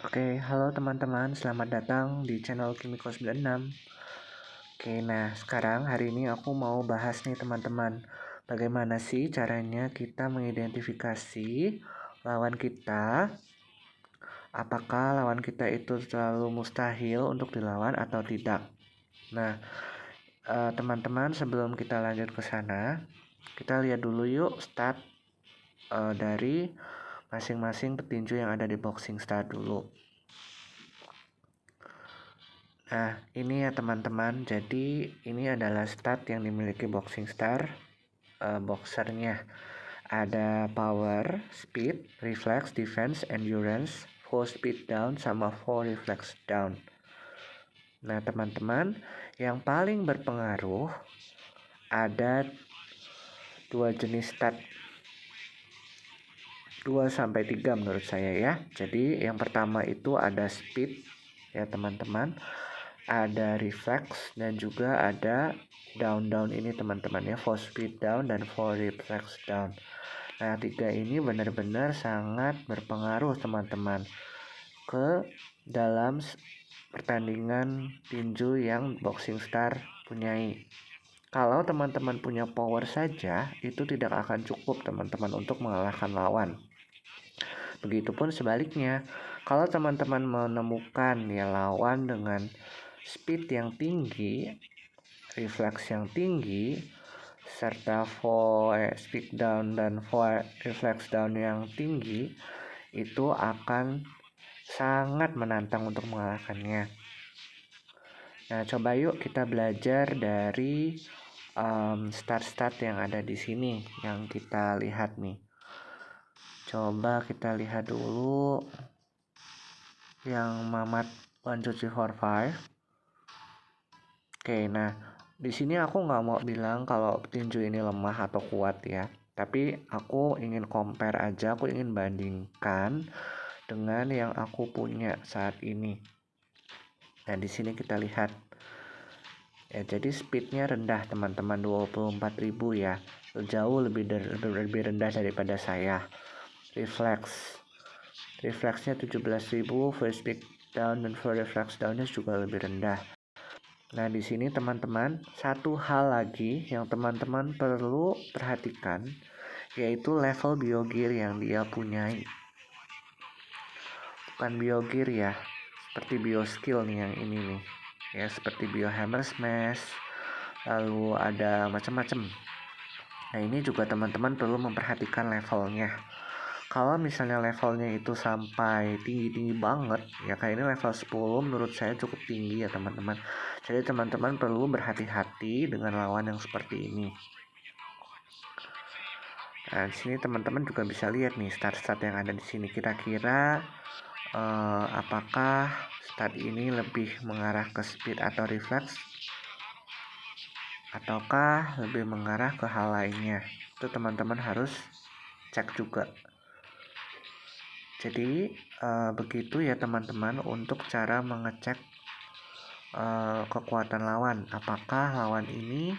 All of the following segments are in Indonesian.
Oke, halo teman-teman, selamat datang di channel Kimiko 96. Oke, nah sekarang hari ini aku mau bahas nih teman-teman, bagaimana sih caranya kita mengidentifikasi lawan kita, apakah lawan kita itu terlalu mustahil untuk dilawan atau tidak. Nah, teman-teman, sebelum kita lanjut ke sana, kita lihat dulu yuk stat dari masing-masing petinju yang ada di Boxing Star dulu. Nah, ini ya teman-teman, jadi ini adalah stat yang dimiliki Boxing Star boxernya. Ada power, speed, reflex, defense, endurance, full speed down, sama full reflex down. Nah teman-teman, yang paling berpengaruh ada dua jenis stat, 2-3 menurut saya ya. Jadi yang pertama itu ada speed ya teman-teman, ada reflex, dan juga ada down ini teman-teman ya, full speed down dan full reflex down. Nah 3 ini benar-benar sangat berpengaruh teman-teman ke dalam pertandingan tinju yang Boxing Star punyai. Kalau teman-teman punya power saja, itu tidak akan cukup teman-teman untuk mengalahkan lawan. Begitupun sebaliknya, kalau teman-teman menemukan ya lawan dengan speed yang tinggi, reflex yang tinggi, serta full speed down dan full reflex down yang tinggi, itu akan sangat menantang untuk mengalahkannya. Nah, coba yuk kita belajar dari stat-stat yang ada di sini yang kita lihat nih. Coba kita lihat dulu yang Mamat 1 2 3 4 5. Oke, nah di sini aku nggak mau bilang kalau petinju ini lemah atau kuat ya, tapi aku ingin compare aja, aku ingin bandingkan dengan yang aku punya saat ini. Nah di sini kita lihat ya, jadi speednya rendah teman-teman, 24.000 ya, jauh lebih rendah daripada saya. Refleksnya 17.000, full speed down dan full reflex downnya juga lebih rendah. Nah di sini teman-teman, satu hal lagi yang teman-teman perlu perhatikan, yaitu level biogear yang dia punyai. Bukan biogear ya, seperti bioskill nih yang ini nih ya, seperti biohammer smash, lalu ada macam-macam. Nah ini juga teman-teman perlu memperhatikan levelnya. Kalau misalnya levelnya itu sampai tinggi-tinggi banget ya, kayak ini level 10 menurut saya cukup tinggi ya teman-teman. Jadi teman-teman perlu berhati-hati dengan lawan yang seperti ini. Nah di sini teman-teman juga bisa lihat nih stat-stat yang ada di sini, kira-kira apakah stat ini lebih mengarah ke speed atau reflex, ataukah lebih mengarah ke hal lainnya. Itu teman-teman harus cek juga. Jadi begitu ya teman-teman untuk cara mengecek kekuatan lawan, apakah lawan ini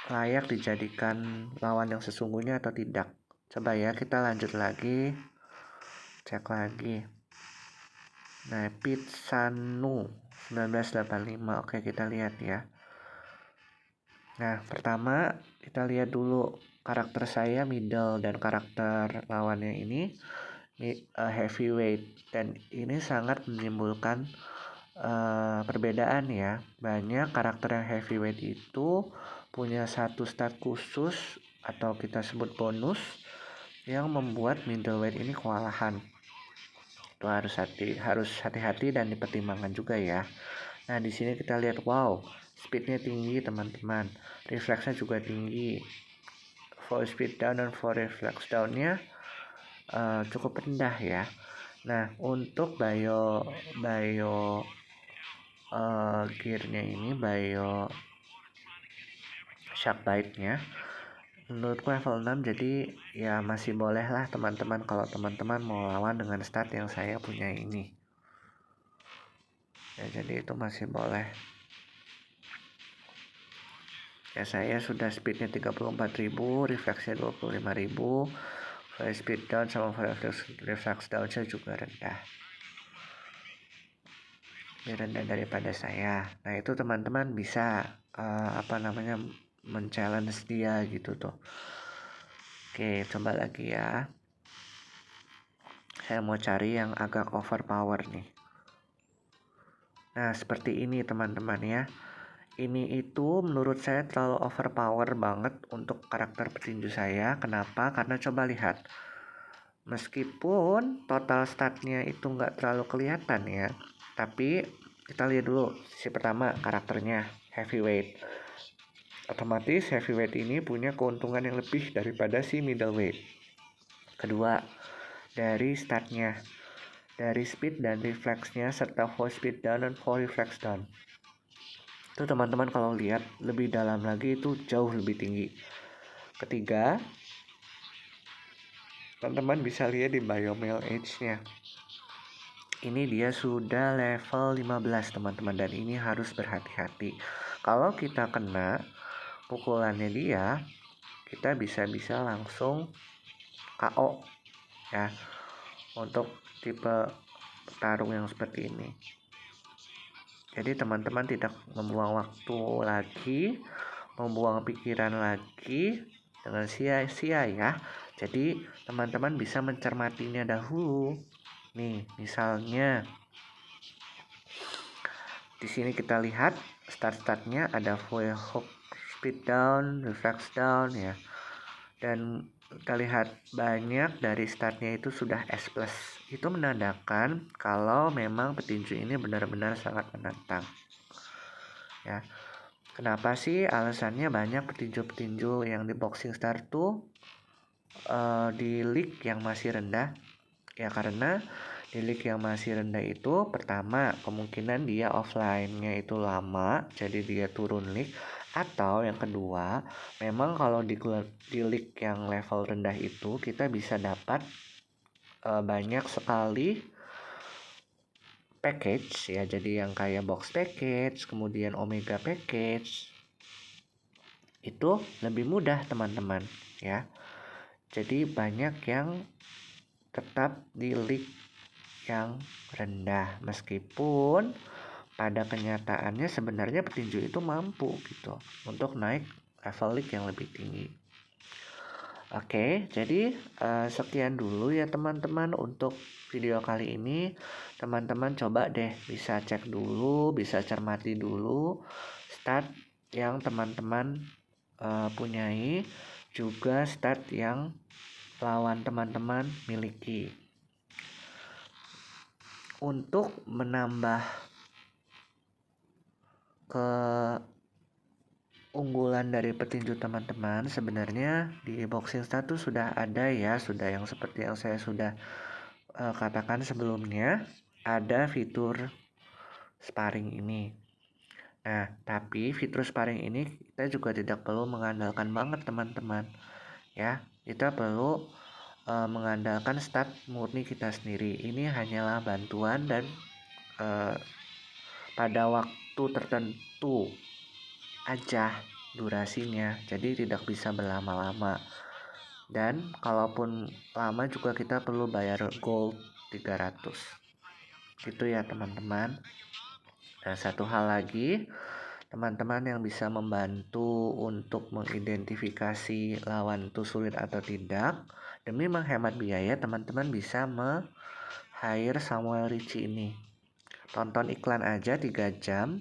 layak dijadikan lawan yang sesungguhnya atau tidak. Coba ya kita lanjut lagi, cek lagi. Nah, Pitsanu 1985. Oke, kita lihat ya. Nah, pertama kita lihat dulu karakter saya middle dan karakter lawannya ini heavyweight, dan ini sangat menimbulkan perbedaan ya. Banyak karakter yang heavyweight itu punya satu stat khusus atau kita sebut bonus yang membuat middleweight ini kewalahan. Itu harus hati-hati dan dipertimbangkan juga ya. Nah di sini kita lihat, wow, speednya tinggi teman-teman, refleksnya juga tinggi, full speed down dan full reflex downnya cukup rendah ya. Nah untuk bio gearnya ini, bio shark bite-nya menurutku level 6, jadi ya masih boleh lah teman-teman kalau teman-teman mau lawan dengan stat yang saya punya ini ya, jadi itu masih boleh ya. Saya sudah speednya 34.000, refleksnya 25.000, full speed down sama full reflex down saya juga rendah. lebih rendah daripada saya. Nah itu teman-teman bisa men-challenge dia gitu tuh. Oke, coba lagi ya. Saya mau cari yang agak overpower nih. Nah seperti ini teman-teman ya. Ini itu menurut saya terlalu overpower banget untuk karakter petinju saya. Kenapa? Karena coba lihat. Meskipun total statnya itu nggak terlalu kelihatan ya. Tapi kita lihat dulu sisi pertama karakternya heavyweight. Otomatis heavyweight ini punya keuntungan yang lebih daripada si middleweight. Kedua, dari statnya. Dari speed dan refleksnya serta full speed down dan full reflex down. Itu teman-teman kalau lihat lebih dalam lagi itu jauh lebih tinggi. Ketiga, teman-teman bisa lihat di Biomail Age-nya. Ini dia sudah level 15 teman-teman, dan ini harus berhati-hati. Kalau kita kena pukulannya dia, kita bisa langsung KO ya, untuk tipe petarung yang seperti ini. Jadi teman-teman tidak membuang waktu lagi, membuang pikiran lagi dengan sia-sia ya. Jadi teman-teman bisa mencermatinya dahulu. Nih, misalnya di sini kita lihat start-startnya ada full hook, speed down, reflex down ya. Dan kita lihat banyak dari startnya itu sudah S+. Itu menandakan kalau memang petinju ini benar-benar sangat menantang. Ya. Kenapa sih? Alasannya banyak petinju-petinju yang di Boxing Star tuh di league yang masih rendah. Ya karena di league yang masih rendah itu pertama kemungkinan dia offline-nya itu lama, jadi dia turun league. Atau yang kedua, memang kalau di league yang level rendah itu kita bisa dapat banyak sekali package ya, jadi yang kayak box package, kemudian omega package. Itu lebih mudah teman-teman ya. Jadi banyak yang tetap di league yang rendah, meskipun pada kenyataannya sebenarnya petinju itu mampu gitu untuk naik level league yang lebih tinggi. Oke, jadi sekian dulu ya teman-teman untuk video kali ini. Teman-teman coba deh bisa cek dulu, bisa cermati dulu stat yang teman-teman punyai, juga stat yang lawan teman-teman miliki. Untuk menambah keunggulan dari petinju teman-teman, sebenarnya di Boxing Star tuh sudah ada ya, sudah yang seperti yang saya sudah katakan sebelumnya, ada fitur sparring ini. Nah, tapi fitur sparring ini kita juga tidak perlu mengandalkan banget teman-teman ya. Kita perlu mengandalkan stat murni kita sendiri. Ini hanyalah bantuan dan pada waktu tertentu aja durasinya, jadi tidak bisa berlama-lama. Dan kalaupun lama juga kita perlu bayar gold 300 gitu ya teman-teman. Nah, satu hal lagi, teman-teman yang bisa membantu untuk mengidentifikasi lawan itu sulit atau tidak, demi menghemat biaya, teman-teman bisa hire Samuel Ritchie ini. Tonton iklan aja 3 jam.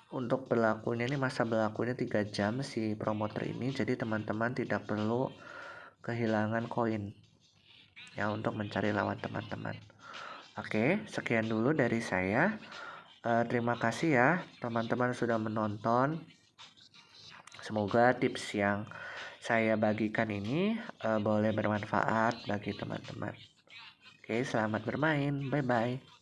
Untuk berlakunya ini, masa berlakunya 3 jam si promoter ini, jadi teman-teman tidak perlu kehilangan koin ya untuk mencari lawan teman-teman. Oke, sekian dulu dari saya. Terima kasih ya teman-teman sudah menonton. Semoga tips yang saya bagikan ini boleh bermanfaat bagi teman-teman. Oke, selamat bermain. Bye-bye.